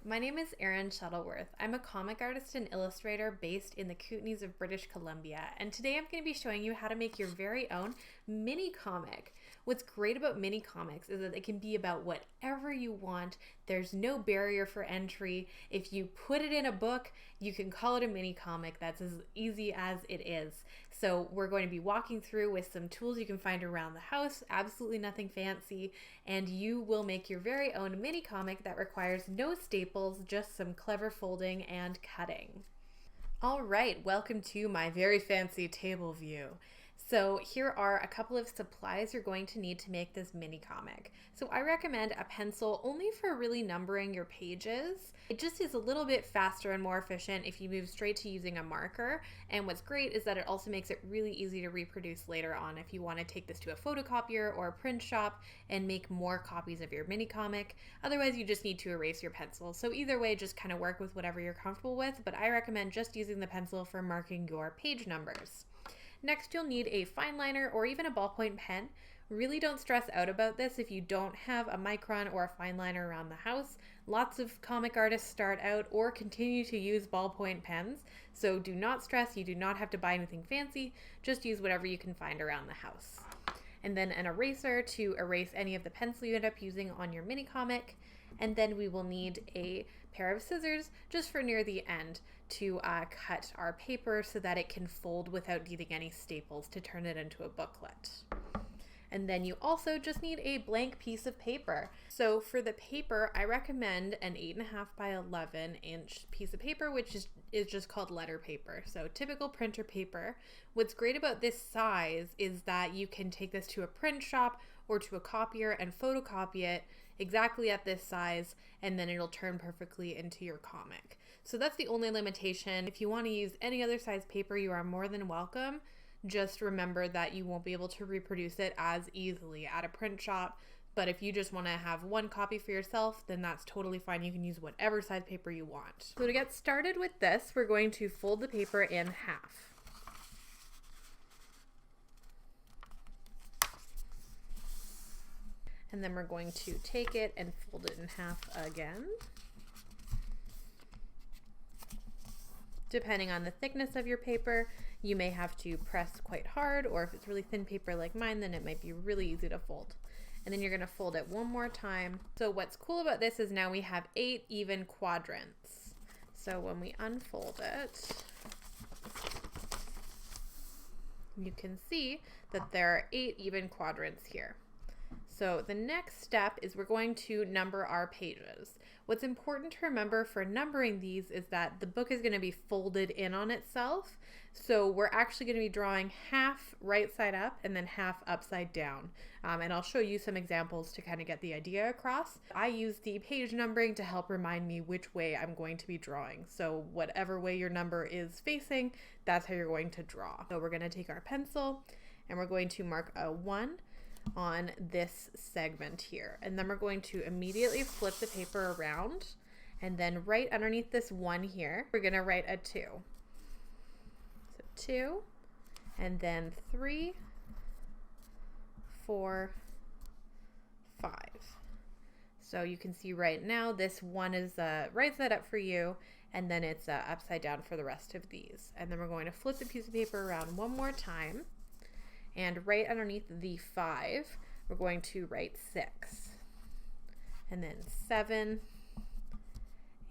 My name is Erin Shuttleworth. I'm a comic artist and illustrator based in the Kootenays of British Columbia, and today I'm going to be showing you how to make your very own mini comic. What's great about mini comics is that they can be about whatever you want. There's no barrier for entry. If you put it in a book, you can call it a mini comic. That's as easy as it is. So we're going to be walking through with some tools you can find around the house, absolutely nothing fancy, and you will make your very own mini comic that requires no staples, just some clever folding and cutting. All right, welcome to my very fancy table view. So here are a couple of supplies you're going to need to make this mini comic. So I recommend a pencil only for really numbering your pages. It just is a little bit faster and more efficient if you move straight to using a marker. And what's great is that it also makes it really easy to reproduce later on if you want to take this to a photocopier or a print shop and make more copies of your mini comic. Otherwise, you just need to erase your pencil. So either way, just kind of work with whatever you're comfortable with, but I recommend just using the pencil for marking your page numbers. Next, you'll need a fine liner or even a ballpoint pen. Really don't stress out about this if you don't have a micron or a fine liner around the house. Lots of comic artists start out or continue to use ballpoint pens, so do not stress. You do not have to buy anything fancy. Just use whatever you can find around the house. And then an eraser to erase any of the pencil you end up using on your mini comic. And then we will need a pair of scissors just for near the end to cut our paper so that it can fold without needing any staples to turn it into a booklet. And then you also just need a blank piece of paper. So for the paper, I recommend an 8.5 by 11 inch piece of paper, which is just called letter paper. So typical printer paper. What's great about this size is that you can take this to a print shop or to a copier and photocopy it exactly at this size, and then it'll turn perfectly into your comic. So that's the only limitation. If you want to use any other size paper, you are more than welcome. Just remember that you won't be able to reproduce it as easily at a print shop. But if you just want to have one copy for yourself, then that's totally fine. You can use whatever size paper you want. So to get started with this, we're going to fold the paper in half. And then we're going to take it and fold it in half again. Depending on the thickness of your paper, you may have to press quite hard, or if it's really thin paper like mine, then it might be really easy to fold. And then you're going to fold it one more time. So what's cool about this is now we have 8 even quadrants. So when we unfold it, you can see that there are 8 even quadrants here. So the next step is we're going to number our pages. What's important to remember for numbering these is that the book is going to be folded in on itself. So we're actually going to be drawing half right side up and then half upside down. And I'll show you some examples to kind of get the idea across. I use the page numbering to help remind me which way I'm going to be drawing. So whatever way your number is facing, that's how you're going to draw. So we're going to take our pencil and we're going to mark a 1 on this segment here, and then we're going to immediately flip the paper around, and then right underneath this 1 here we're going to write a 2. So 2, and then 3, 4, 5. So you can see right now this 1 is right side up for you, and then it's upside down for the rest of these. And then we're going to flip the piece of paper around one more time. And right underneath the 5, we're going to write 6, and then 7,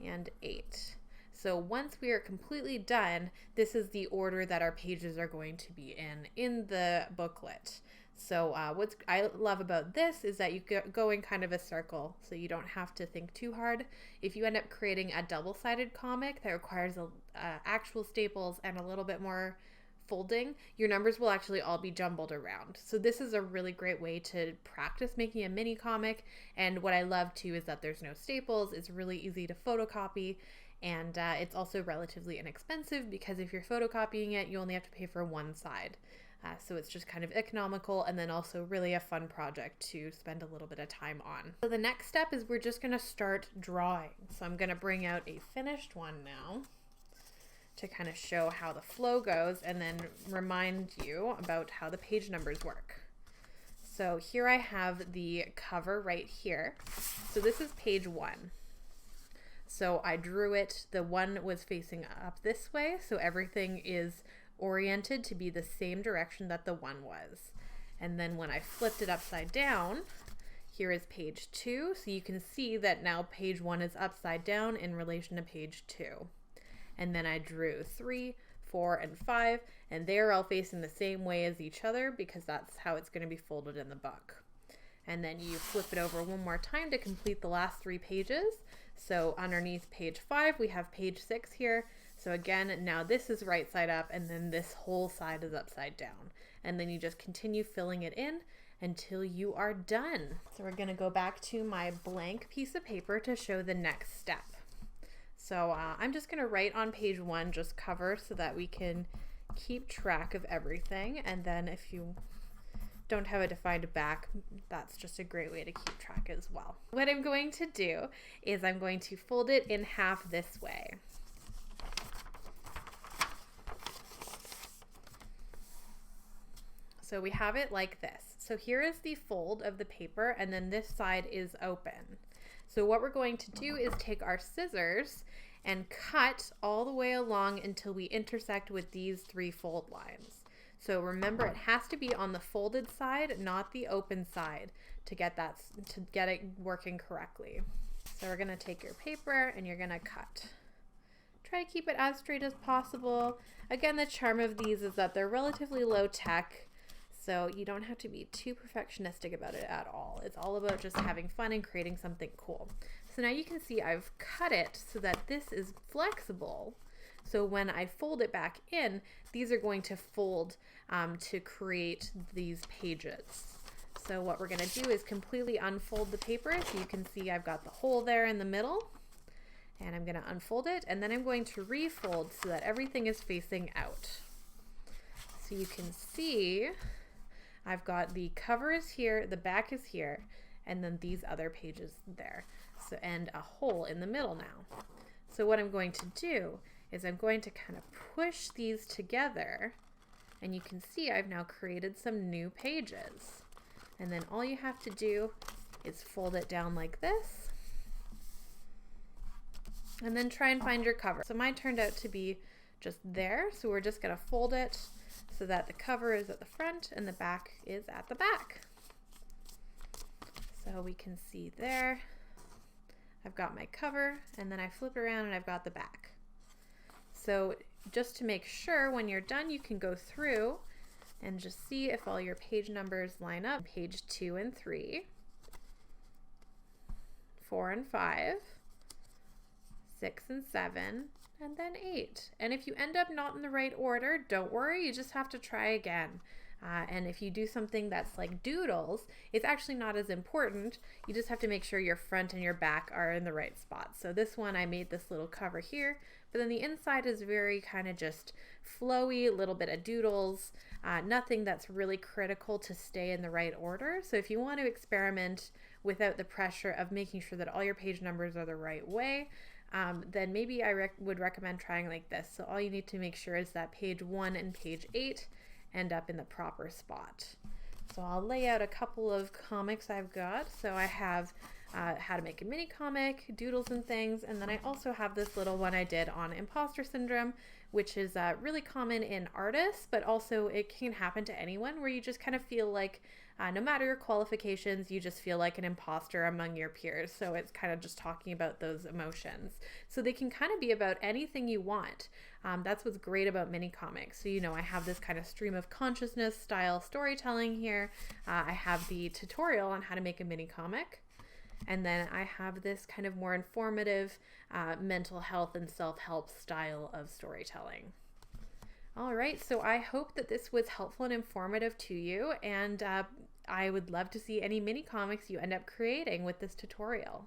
and 8. So once we are completely done, this is the order that our pages are going to be in the booklet. So what I love about this is that you go in kind of a circle, so you don't have to think too hard. If you end up creating a double-sided comic that requires actual staples and a little bit more folding, your numbers will actually all be jumbled around. So this is a really great way to practice making a mini comic, and what I love too is that there's no staples. It's really easy to photocopy, and it's also relatively inexpensive because if you're photocopying it, you only have to pay for one side. So it's just kind of economical, and then also really a fun project to spend a little bit of time on. So the next step is we're just going to start drawing. So I'm going to bring out a finished one now to kind of show how the flow goes and then remind you about how the page numbers work. So here I have the cover right here. So this is page 1. So I drew it, the one was facing up this way, so everything is oriented to be the same direction that the one was. And then when I flipped it upside down, here is page 2, so you can see that now page 1 is upside down in relation to page 2. And then I drew 3, 4, and 5, and they're all facing the same way as each other because that's how it's going to be folded in the book. And then you flip it over one more time to complete the last 3 pages. So underneath page 5, we have page 6 here. So again, now this is right side up, and then this whole side is upside down. And then you just continue filling it in until you are done. So we're going to go back to my blank piece of paper to show the next step. So I'm just going to write on page 1, just cover, so that we can keep track of everything. And then if you don't have a defined back, that's just a great way to keep track as well. What I'm going to do is I'm going to fold it in half this way. So we have it like this. So here is the fold of the paper, and then this side is open. So what we're going to do is take our scissors and cut all the way along until we intersect with these 3 fold lines. So remember, it has to be on the folded side, not the open side, to get it working correctly. So we're gonna take your paper and you're gonna cut. Try to keep it as straight as possible. Again, the charm of these is that they're relatively low tech, so you don't have to be too perfectionistic about it at all. It's all about just having fun and creating something cool. So now you can see I've cut it so that this is flexible. So when I fold it back in, these are going to fold to create these pages. So what we're gonna do is completely unfold the paper. So you can see I've got the hole there in the middle, and I'm gonna unfold it, and then I'm going to refold so that everything is facing out. So you can see I've got the cover is here, the back is here, and then these other pages there. So, and a hole in the middle now. So what I'm going to do is I'm going to kind of push these together, and you can see I've now created some new pages. And then all you have to do is fold it down like this, and then try and find your cover. So mine turned out to be just there, so we're just gonna fold it so that the cover is at the front and the back is at the back. So we can see there, I've got my cover, and then I flip around and I've got the back. So just to make sure, when you're done, you can go through and just see if all your page numbers line up. Page 2 and 3, 4 and 5, 6 and 7, and then 8. And if you end up not in the right order, don't worry, you just have to try again. And if you do something that's like doodles, it's actually not as important. You just have to make sure your front and your back are in the right spot. So this one, I made this little cover here, but then the inside is very kind of just flowy, a little bit of doodles, nothing that's really critical to stay in the right order. So if you want to experiment without the pressure of making sure that all your page numbers are the right way, then maybe I would recommend trying like this. So all you need to make sure is that page 1 and page 8 end up in the proper spot. So I'll lay out a couple of comics I've got. So I have how to make a mini comic, doodles and things, and then I also have this little one I did on imposter syndrome, which is really common in artists, but also it can happen to anyone, where you just kind of feel like no matter your qualifications, you just feel like an imposter among your peers. So it's kind of just talking about those emotions. So they can kind of be about anything you want. That's what's great about mini comics. So, you know, I have this kind of stream of consciousness style storytelling here. I have the tutorial on how to make a mini comic. And then I have this kind of more informative mental health and self-help style of storytelling. All right, so I hope that this was helpful and informative to you, and I would love to see any mini comics you end up creating with this tutorial.